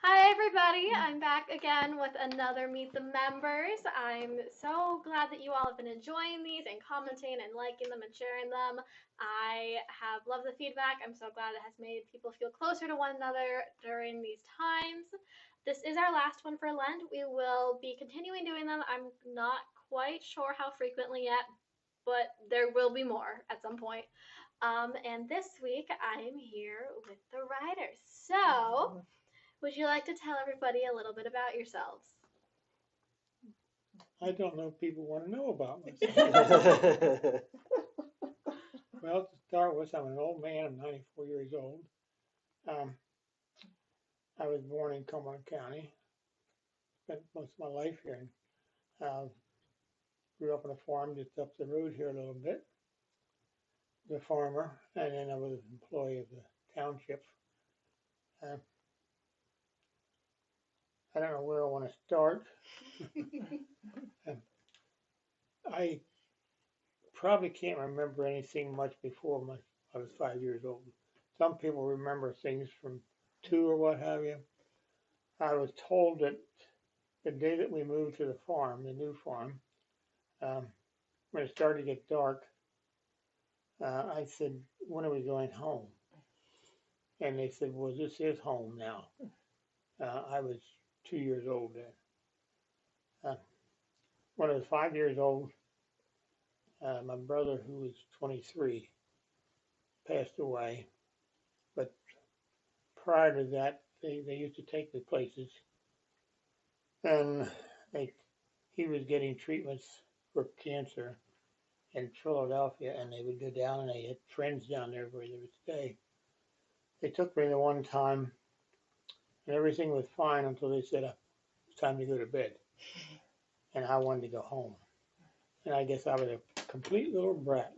Hi everybody, I'm back again with another Meet the Members. I'm so glad that you all have been enjoying these and commenting and liking them and sharing them. I have loved the feedback. I'm so glad it has made people feel closer to one another during these times. This is our last one for Lent. We will be continuing doing them. I'm not quite sure how frequently yet, but there will be more at some point. And this week I'm here with the writers. So, would you like to tell everybody a little bit about yourselves? I don't know if people want to know about myself. Well, to start with, I'm an old man. I'm 94 years old. Um, I was born in Cumberland County. Spent most of my life here. Grew up on a farm just up the road here a little bit. Was a farmer, and then I was an employee of the township. Uh, I don't know where I want to start. I probably can't remember anything much before I was 5 years old. Some people remember things from 2 or what have you. I was told that the day that we moved to the farm, the new farm, um, when it started to get dark, I said, "When are we going home?" And they said, "Well, this is home now." I was 2 years old then. When I was 5 years old, my brother, who was 23, passed away. But prior to that, they used to take me places, and they, he was getting treatments for cancer in Philadelphia, and they would go down, and they had friends down there where they would stay. They took me the one time, and everything was fine until they said it's time to go to bed, and I wanted to go home. And I guess I was a complete little brat.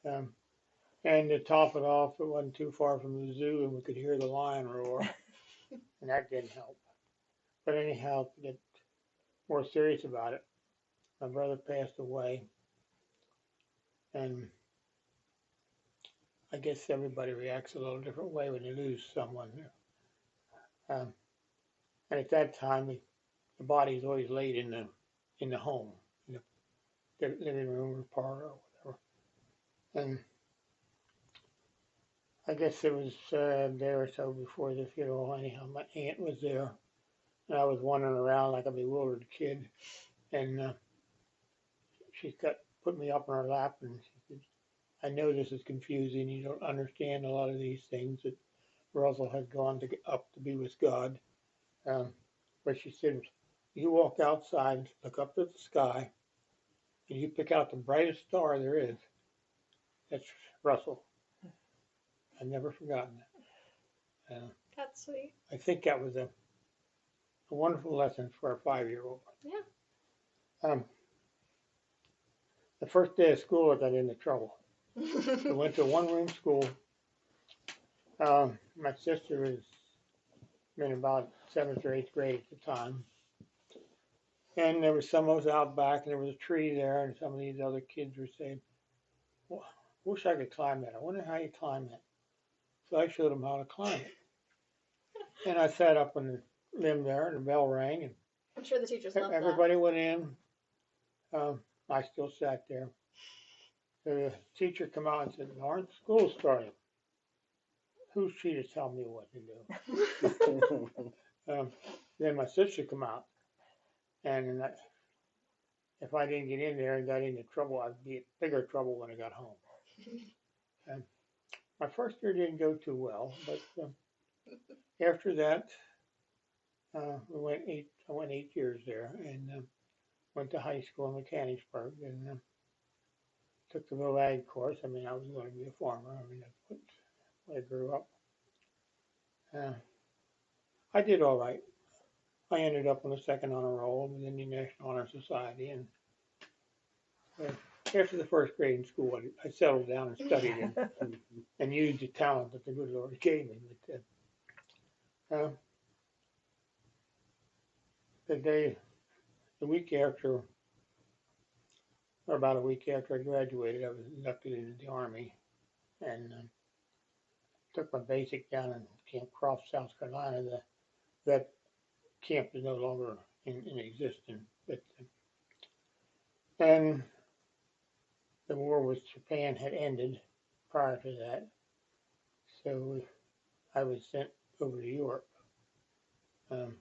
um, and to top it off, it wasn't too far from the zoo, and we could hear the lion roar, and that didn't help. But anyhow, to get more serious about it, my brother passed away, and I guess everybody reacts a little different way when you lose someone. Um, and at that time, the body is always laid in the home, in the living room or parlor or whatever. And I guess it was a day or so before the funeral. Anyhow, my aunt was there, and I was wandering around like a bewildered kid. And she put me up on her lap, and she said, "I know this is confusing. You don't understand a lot of these things that Russell has gone up to be with God." Um, but she said, "You walk outside, look up at the sky, and you pick out the brightest star there is. That's Russell." I've never forgotten that. That's sweet. I think that was a wonderful lesson for a 5-year-old. Yeah. Um, the first day of school, I got into trouble. I went to a one-room school. My sister was in about 7th or 8th grade at the time. And there was some of us out back, and there was a tree there, and some of these other kids were saying, "Well, I wish I could climb that. I wonder how you climb that." So I showed them how to climb it. And I sat up on the limb there, and the bell rang, and I'm sure the teachers loved everybody went in. I still sat there. The teacher came out and said, "Lawrence, school's starting. Who's she to tell me what to do?" Then my sister come out, and if I didn't get in there and got into trouble, I'd be in bigger trouble when I got home. And my first year didn't go too well, but after that, I went 8 years there, and went to high school in Mechanicsburg, and took the middle ag course. I mean, I was going to be a farmer. I mean, that's what I grew up. Uh, I did all right. I ended up on the second honor roll in the Indian National Honor Society, and after the first grade in school, I settled down and studied and used the talent that the good Lord gave me. But the week after, or about a week after I graduated, I was inducted into the Army, and took my basic down in Camp Croft, South Carolina. That camp is no longer in existence. And the war with Japan had ended prior to that, so I was sent over to Europe. Um,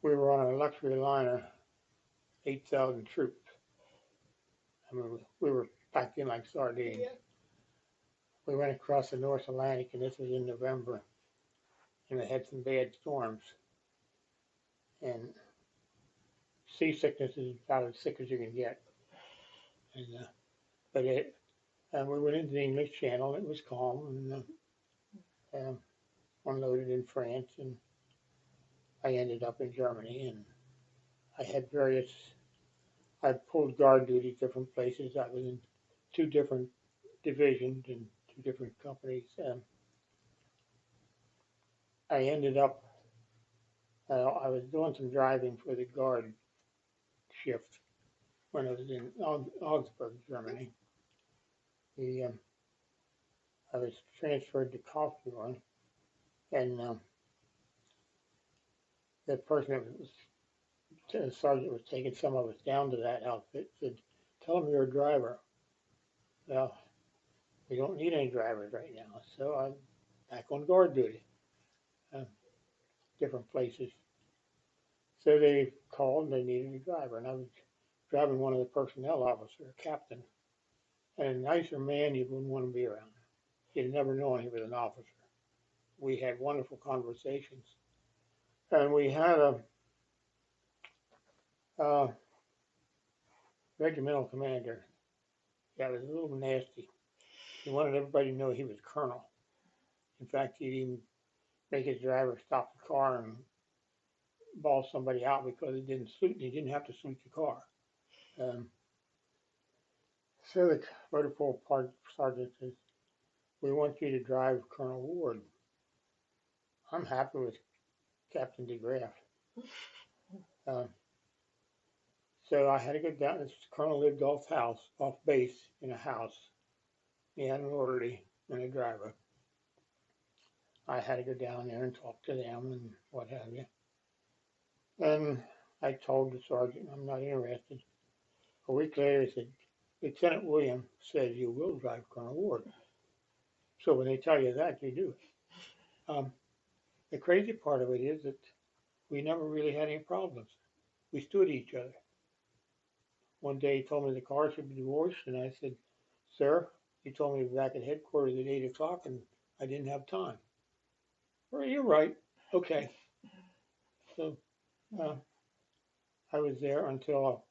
we were on a luxury liner, 8,000 troops. I mean, we were packed in like sardines. Yeah. We went across the North Atlantic, and this was in November, and it had some bad storms. And seasickness is about as sick as you can get. And we went into the English Channel. And it was calm, and unloaded in France, and I ended up in Germany. And I pulled guard duty different places. I was in 2 different divisions in 2 different companies. I ended up, I was doing some driving for the guard shift when I was in Augsburg, Germany. I was transferred to Kaufbeuren, and the person that was, the sergeant was taking some of us down to that outfit, said, "Tell them you're a driver." Well, we don't need any drivers right now, so I'm back on guard duty, different places. So they called and they needed a driver, and I was driving one of the personnel officers, a captain, and a nicer man you wouldn't want to be around. You'd never known he was an officer. We had wonderful conversations, and we had a regimental commander that was a little nasty. He wanted everybody to know he was colonel. In fact, he'd even make his driver stop the car and ball somebody out because he didn't have to salute the car. So the motor pool sergeant says, "We want you to drive Colonel Ward." I'm happy with Captain DeGraff. So I had to go down. This colonel lived off base in a house. He had an orderly and a driver. I had to go down there and talk to them and what have you. And I told the sergeant I'm not interested. A week later, he said, "Lieutenant William says you will drive Colonel Ward." So when they tell you that, you do. The crazy part of it is that we never really had any problems. We stood each other. One day he told me the car should be divorced, and I said, "Sir, you told me to be back at headquarters at 8 o'clock, and I didn't have time." "Well, you're right. Okay." So I was there until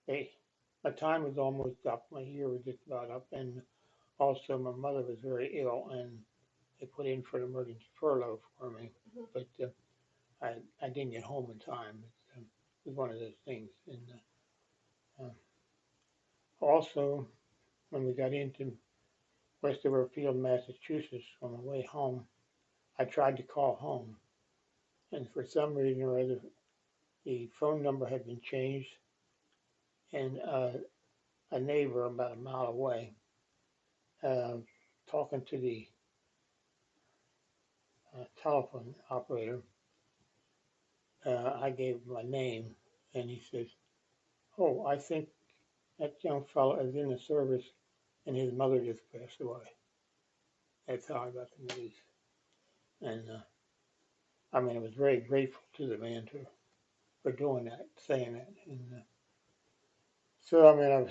my time was almost up. My year was just about up, and also my mother was very ill, and they put in for an emergency furlough for me. Mhm. But I didn't get home in time. It was one of those things. And also, when we got into Westover Field, Massachusetts, on the way home, I tried to call home, and for some reason or other, the phone number had been changed, and a neighbor about a mile away, talking to the telephone operator, I gave him my name, and he says, "Oh, I think that young fellow is in the service, and his mother just passed away." That's how I got the news. And I mean, I was very grateful to the man for doing that, saying that. And so, I mean,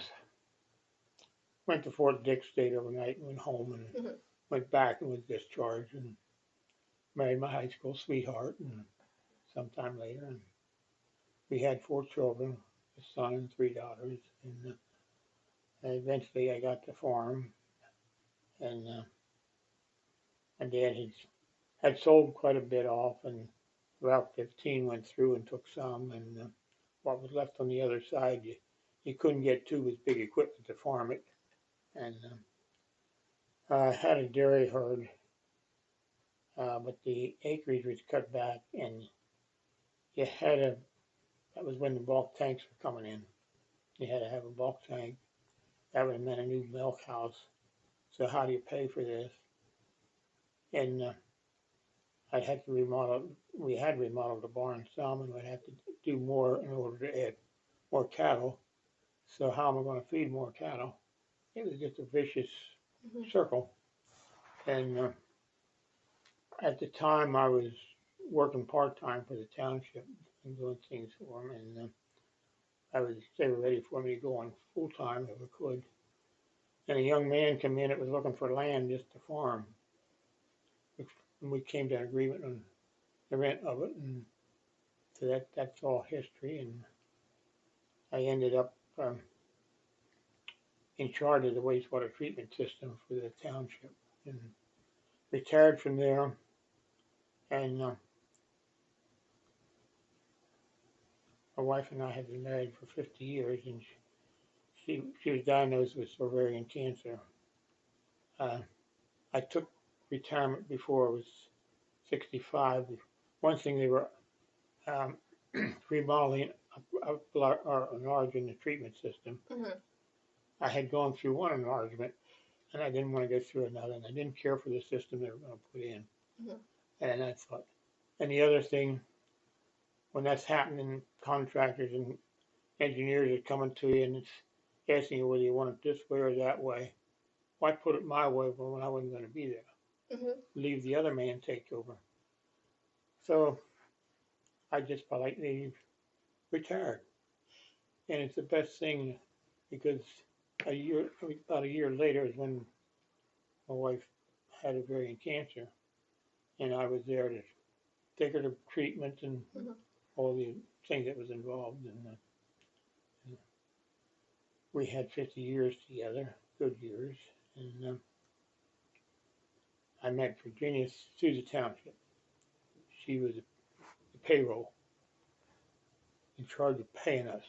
went to Fort Dix, stayed overnight, and went home, and went back and was discharged, and married my high school sweetheart, and sometime later, and we had 4 children, a son and 3 daughters, and eventually I got the farm, and my dad had sold quite a bit off, and Route 15 went through and took some, and what was left on the other side, you couldn't get to with big equipment to farm it. And I had a dairy herd, but the acreage was cut back, and that was when the bulk tanks were coming in. You had to have a bulk tank. That would have meant a new milk house. So how do you pay for this? and I had to remodel. We had remodeled the barn some, and we'd have to do more in order to add more cattle. So how am I going to feed more cattle? It was just a vicious circle. And at the time, I was working part time for the township and doing things for them, and they were ready for me to go on full time if I could. And a young man came in that was looking for land just to farm. And we came to an agreement on the rent of it, and so that's all history. And I ended up in charge of the wastewater treatment system for the township, and retired from there. And my wife and I had been married for 50 years, and she was diagnosed with ovarian cancer. I took retirement before I was 65. One thing, they were remodeling an enlarging the treatment system. I had gone through one enlargement, and I didn't want to go through another, and I didn't care for the system they were going to put in. And I thought, and the other thing, when that's happening, contractors and engineers are coming to you and it's asking you whether you want it this way or that way. Why put it my way when I wasn't going to be there? Leave the other man take over. So I just politely retired, and it's the best thing, because about a year later is when my wife had ovarian cancer, and I was there to take her to treatment and all the things that was involved. And we had 50 years together, good years. And I met Virginia through the township. She was the payroll, in charge of paying us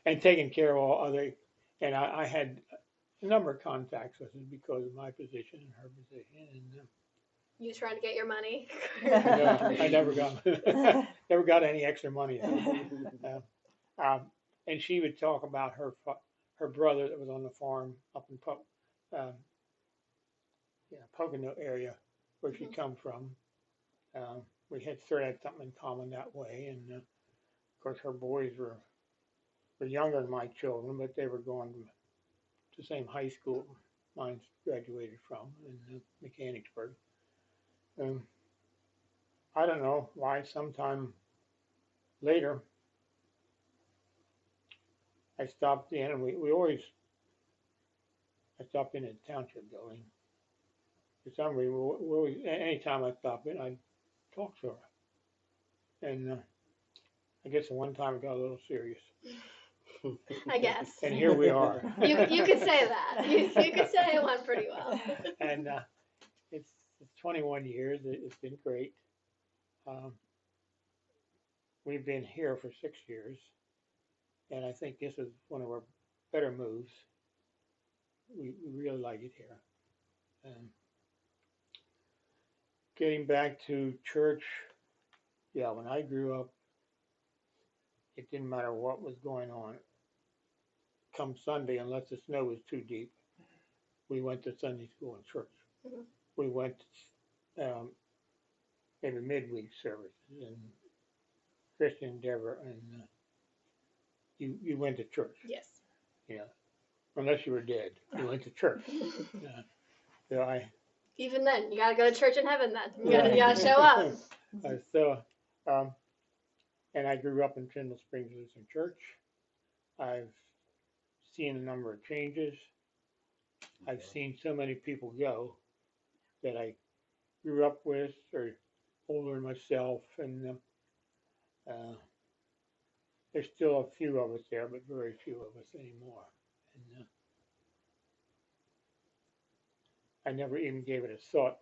and taking care of all other. And I had a number of contacts with her because of my position and her position. And you trying to get your money? I never got any extra money. And she would talk about her brother that was on the farm up in Pocono area where she come from. We had sort of had something in common that way, and of course her boys were younger than my children, but they were going to the same high school mine graduated from in Mechanicsburg. I don't know why. Sometime later, I stopped in, and I stopped in at the township building. For some reason, anytime I stopped in, I'd talk to her. And I guess at one time it got a little serious. I guess. And here we are. You could say that. You could say it went pretty well. And it's 21 years. It's been great. We've been here for 6 years, and I think this is one of our better moves. We really like it here. Getting back to church, yeah, when I grew up, it didn't matter what was going on. Come Sunday, unless the snow was too deep, we went to Sunday school and church. We went in the midweek services and Christian Endeavor, and you went to church. Yes. Yeah, unless you were dead, you went to church. So even then, you gotta go to church in heaven. Then you gotta show up. And I grew up in Tyndall Springs Lutheran Church. I've seen a number of changes. I've seen so many people go that I grew up with, or older than myself, and there's still a few of us there, but very few of us anymore. And I never even gave it a thought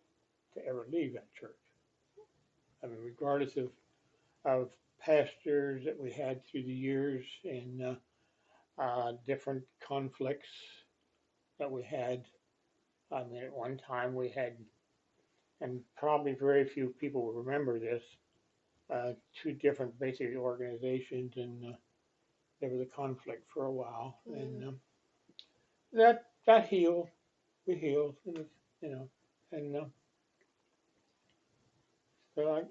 to ever leave that church. I mean, regardless of pastors that we had through the years and different conflicts that we had. I mean, at one time we had, and probably very few people will remember this, 2 different basic organizations, and there was a conflict for a while, and that healed. We healed, and you know, and so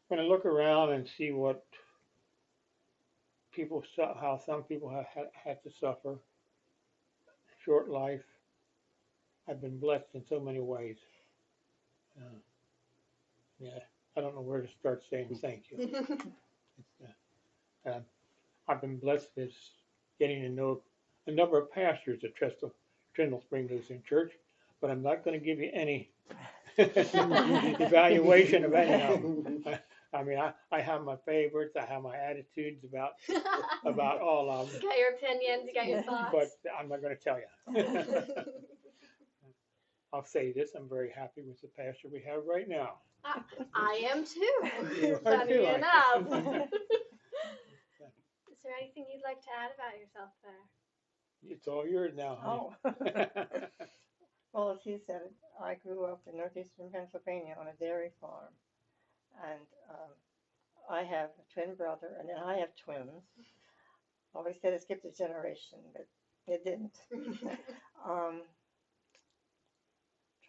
when I look around and see what people, how some people have had to suffer, short life, I've been blessed in so many ways. Yeah, I don't know where to start saying thank you. I've been blessed with getting to know a number of pastors at Trindle Spring Lutheran Church, but I'm not going to give you any evaluation of any of them. I mean, I have my favorites. I have my attitudes about all of them. You got your opinions. You got your thoughts. But I'm not going to tell you. I'll say this: I'm very happy with the pastor we have right now. I am too. You are Funny too, enough. Is there anything you'd like to add about yourself there? It's all yours now. Oh. Well, as he said, I grew up in northeastern Pennsylvania on a dairy farm, and I have a twin brother, and then I have twins. Always said it skipped a generation, but it didn't.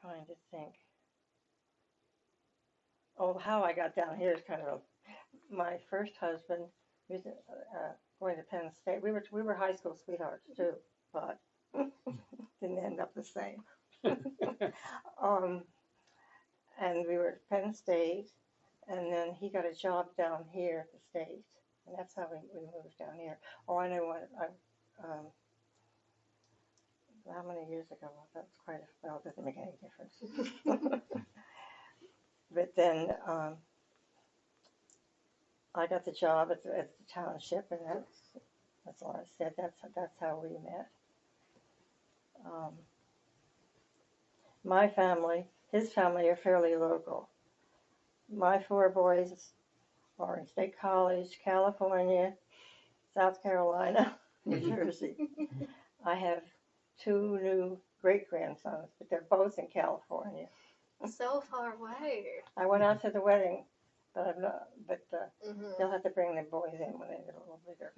Trying to think. Oh, how I got down here is kind of my first husband. He was going to Penn State. We were high school sweethearts too, but didn't end up the same. And we were at Penn State, and then he got a job down here at the state, and that's how we moved down here. Oh, I know what how many years ago? That's quite well, it doesn't make any difference. But then I got the job at the township, and that's all I said. That's how we met. My family, his family, are fairly local. My 4 boys are in State College, California, South Carolina, New Jersey. I have 2 new great-grandsons, but they're both in California. So far away. I went out to the wedding, but I'm not. But they'll have to bring their boys in when they get a little bigger.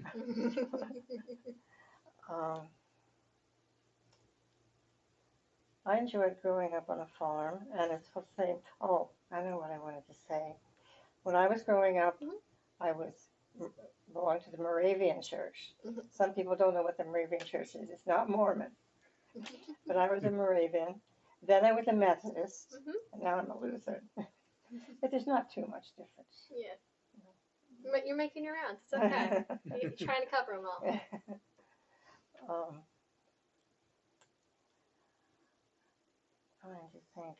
I enjoyed growing up on a farm, and it's the same. Oh, I know what I wanted to say. When I was growing up, I belonged to the Moravian Church. Some people don't know what the Moravian Church is. It's not Mormon. But I was a Moravian. Then I was a Methodist, and now I'm a Lutheran. But there's not too much difference. Yeah. You're making your rounds. It's okay. You're trying to cover them all. Trying to think.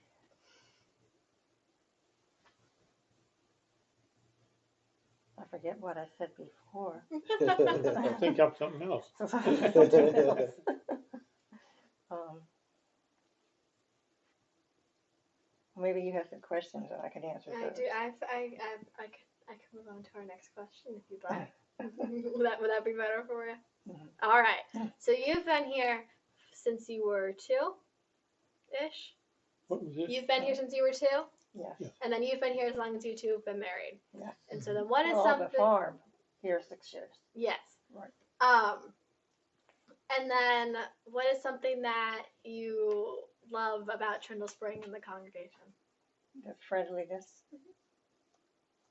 I forget what I said before. Think up something else. Maybe you have some questions and I can answer those. I do. I can move on to our next question if you'd like. Would that be better for you? All right. So you've been here since you were 2-ish? What was this? You've been here since you were 2? Yes. And then you've been here as long as you 2 have been married. Yes. And so then what is well, something? The farm here 6 years. Yes. Right. And then what is something that you love about Trindle Spring and the congregation? The friendliness.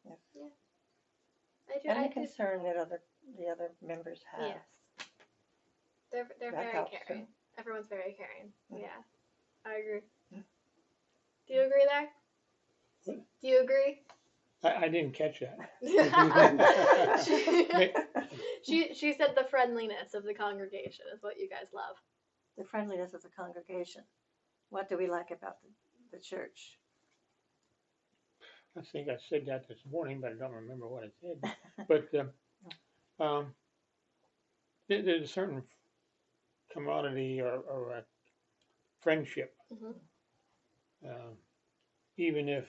Yes. Yeah. I do. And the concern that the other members have. Yes. They're very caring. Everyone's very caring. Yeah. I agree. Do you agree there? Do you agree? I didn't catch that. She said the friendliness of the congregation is what you guys love. The friendliness of the congregation. What do we like about the church? I think I said that this morning, but I don't remember what I said. But there's a certain camaraderie or a friendship, even if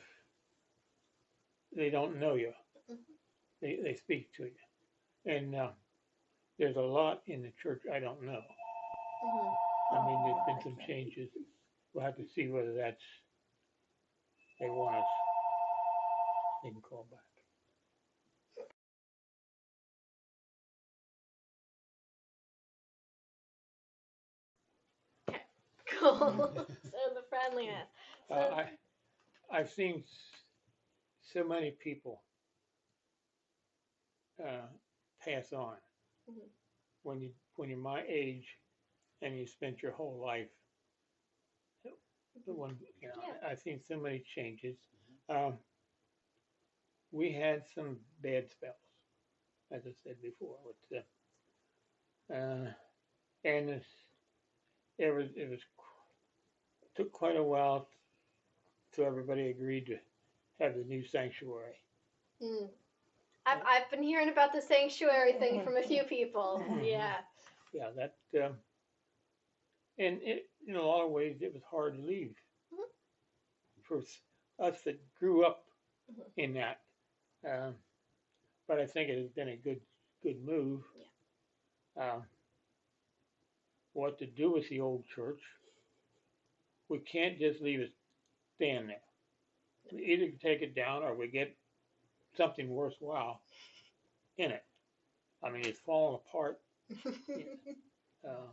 they don't know you, they speak to you. And there's a lot in the church I don't know. I mean, there's been some changes. We'll have to see whether they want us. They can call back. Cool. Show the friendliness. So, I've seen so many people pass on Mhm. when you're my age and you spent your whole life. When Yeah. I've seen so many changes. Um, we had some bad spells, as I said before, with and it took quite a while till everybody agreed to have the new sanctuary. mm. I've been hearing about the sanctuary thing from a few people. Mhm. Yeah. Yeah, that and it in a lot of ways it was hard to leave Mhm. for us that grew up Mhm. in that. Um, but I think it has been a good move. Yeah. What to do with the old church? We can't just leave it stand there. We either take it down or we get something worthwhile in it. I mean, it's falling apart, uh,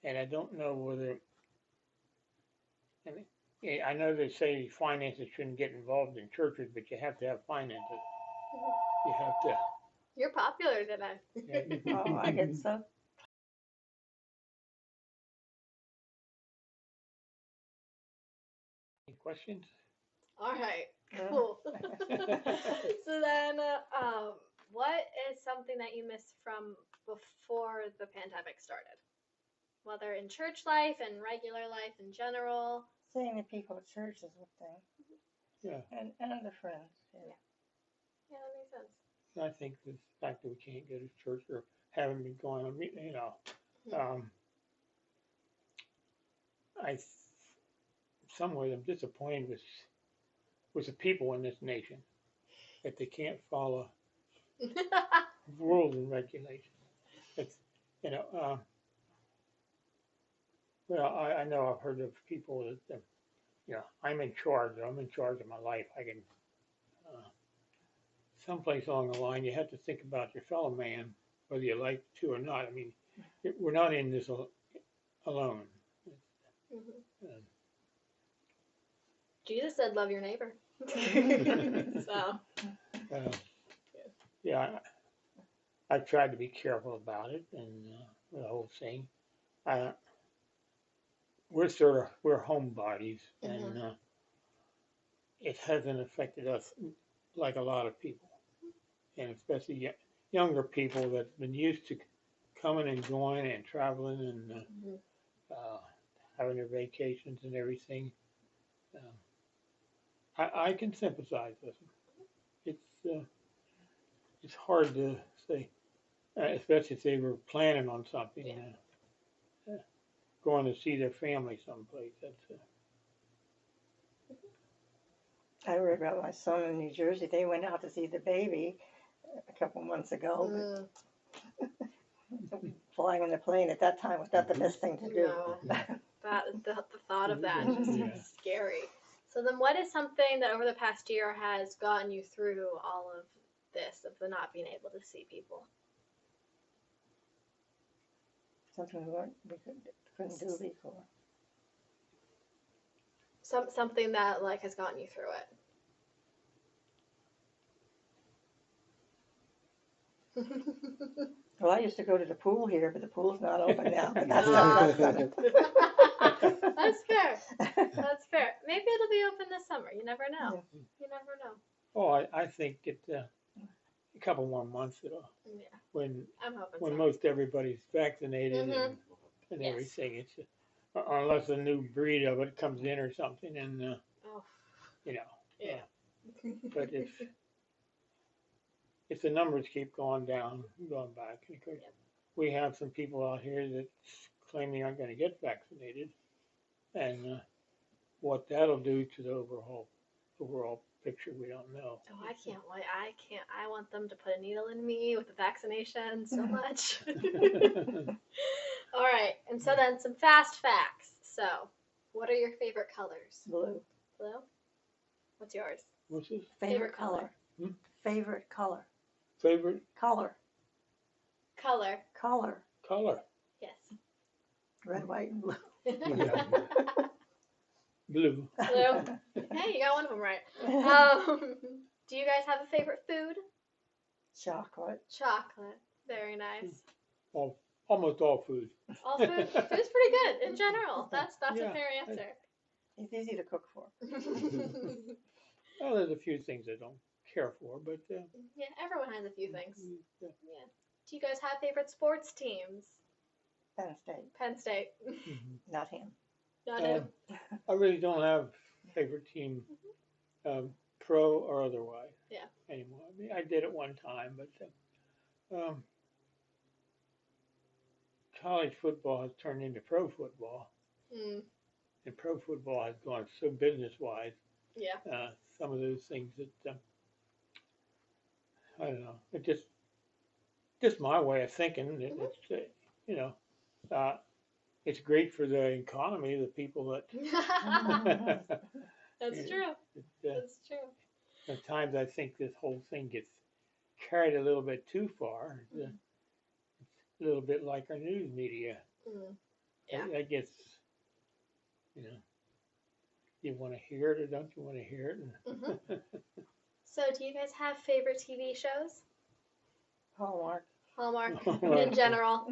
and I don't know whether. I mean, yeah, I know they say finances shouldn't get involved in churches, but you have to have finances. You have to. You're popular today. Yeah, Oh, I get so. Any questions? All right. Cool. So then, what is something that you missed from before the pandemic started? Whether in church life and regular life in general. Seeing the people at church is one thing. Yeah. And other friends. Yeah. Yeah, that makes sense. I think the fact that we can't go to church or haven't been going, I some ways I'm disappointed with the people in this nation that they can't follow rules and regulations. It's you know, well, I know I've heard of people that I'm in charge. I'm in charge of my life. I can. Someplace along the line, you have to think about your fellow man, whether you like to or not. I mean, we're not in this alone. Mhm. Uh, Jesus said, "Love your neighbor." So. yeah, I've tried to be careful about it, and the whole thing. We're homebodies, and it hasn't affected us like a lot of people, and especially younger people that've been used to coming and going and traveling and having their vacations and everything. I can sympathize with them. It's hard to say, especially if they were planning on something, going to see their family someplace. That's I read about my son in New Jersey. They went out to see the baby a couple months ago. But flying on the plane at that time was not the best thing to do. No, the thought of that just Yeah. seems scary. So then, what is something that over the past year has gotten you through all of this of the not being able to see people? Something we couldn't do before. Something that like has gotten you through it. Well, I used to go to the pool here, but the pool's not open now. But that's Oh. coming. That's fair. That's fair. Maybe it'll be open this summer. You never know. Yeah. You never know. Oh, I think a couple more months it'll Yeah, when I'm hoping when so. most everybody's vaccinated Mhm. and Yes. everything. It's unless a new breed of it comes in or something, and Oh. Yeah. Yeah. But if the numbers keep going down, going back, because we have some people out here that claim they aren't going to get vaccinated, and what that'll do to the overall picture, we don't know. Oh, I can't wait. I want them to put a needle in me with the vaccination so much. All right. And so then some fast facts. So, what are your favorite colors? Blue. Blue? What's yours? What's his Favorite color. Hmm? Favorite color. favorite Color. Color. Color. color? Yes. Red, white, and blue. Yeah. Blue. Blue. Hey, you got one of them right. Do you guys have a favorite food? Chocolate. Chocolate. Very nice. Almost all food. All food. Food's pretty good in general. That's Yeah, a fair answer. It's easy to cook for. Well, there's a few things I don't care for, but Yeah, everyone has a few things. yeah. Yeah. Do you guys have favorite sports teams? Penn State. Penn State. Mhm. Not him. Not him. I really don't have favorite team, pro or otherwise. Yeah. Anymore. I mean, I did at one time, but college football has turned into pro football, Mm, and pro football has gone so business wise. yeah. Some of those things that I don't know. It just my way of thinking. It's you know, uh, it's great for the economy, the people that. That's true. That's true. At times I think this whole thing gets carried a little bit too far. It's a little bit like our news media. Mm, yeah. I guess, you want to hear it or don't you want to hear it? Mhm. So, do you guys have favorite TV shows? Hallmark. Hallmark Hallmark. in general.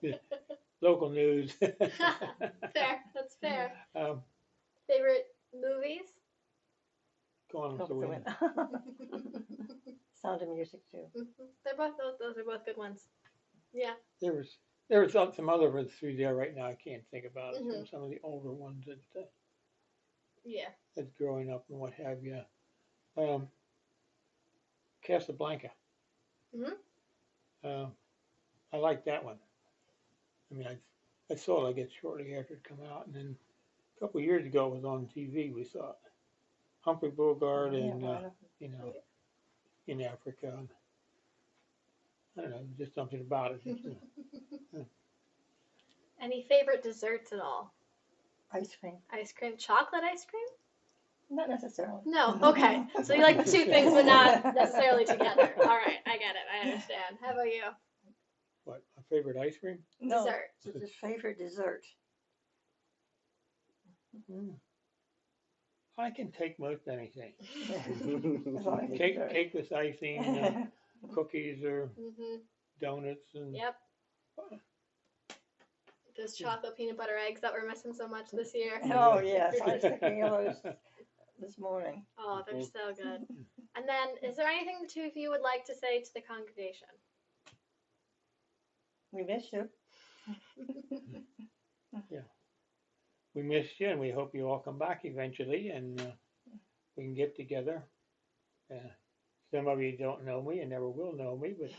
Yeah. Local news. Fair. That's fair. Um, Favorite movies? Gone with the Look Wind. Sound of Music too. They're both those are both good ones. Yeah. There was some other ones through there right now I can't think about. Mhm. Some of the older ones Yeah. that's growing up and what have you. Casablanca. Mhm. I like that one. I mean, I saw it, I guess, shortly after it come out, and then a couple of years ago it was on TV. We saw it. Humphrey Bogart and in Africa. And, I don't know, just something about it. Any favorite desserts at all? Ice cream. Ice cream, chocolate ice cream? Not necessarily. No. Okay. So you like the two things, but not necessarily together. All right. I get it. I understand. How about you? What, my favorite ice cream? No, Dessert. it's his favorite dessert. I can take most anything. As long as it's Cake, dessert. cake with icing, cookies or Mhm. donuts, and Yep. Those chocolate peanut butter eggs that we're missing so much this year. Oh yes, I was thinking of those this morning. Oh, they're so good. And then, is there anything the two of you would like to say to the congregation? We miss you. we missed you, and we hope you all come back eventually, and we can get together. Some of you don't know me and never will know me, but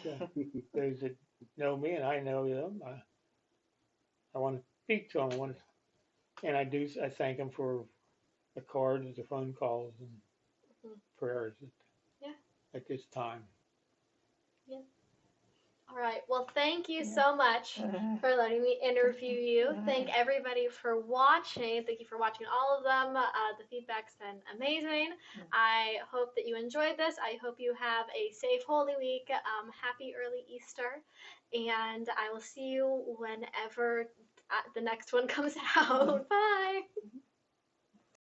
those that know me and I know them, I want to speak to them. I thank them for the cards, the phone calls, and prayers at this time. All right. Well, thank you so much for letting me interview you. Thank everybody for watching. Thank you for watching all of them. The feedback's been amazing. I hope that you enjoyed this. I hope you have a safe Holy Week. Happy early Easter. And I will see you whenever the next one comes out. Bye.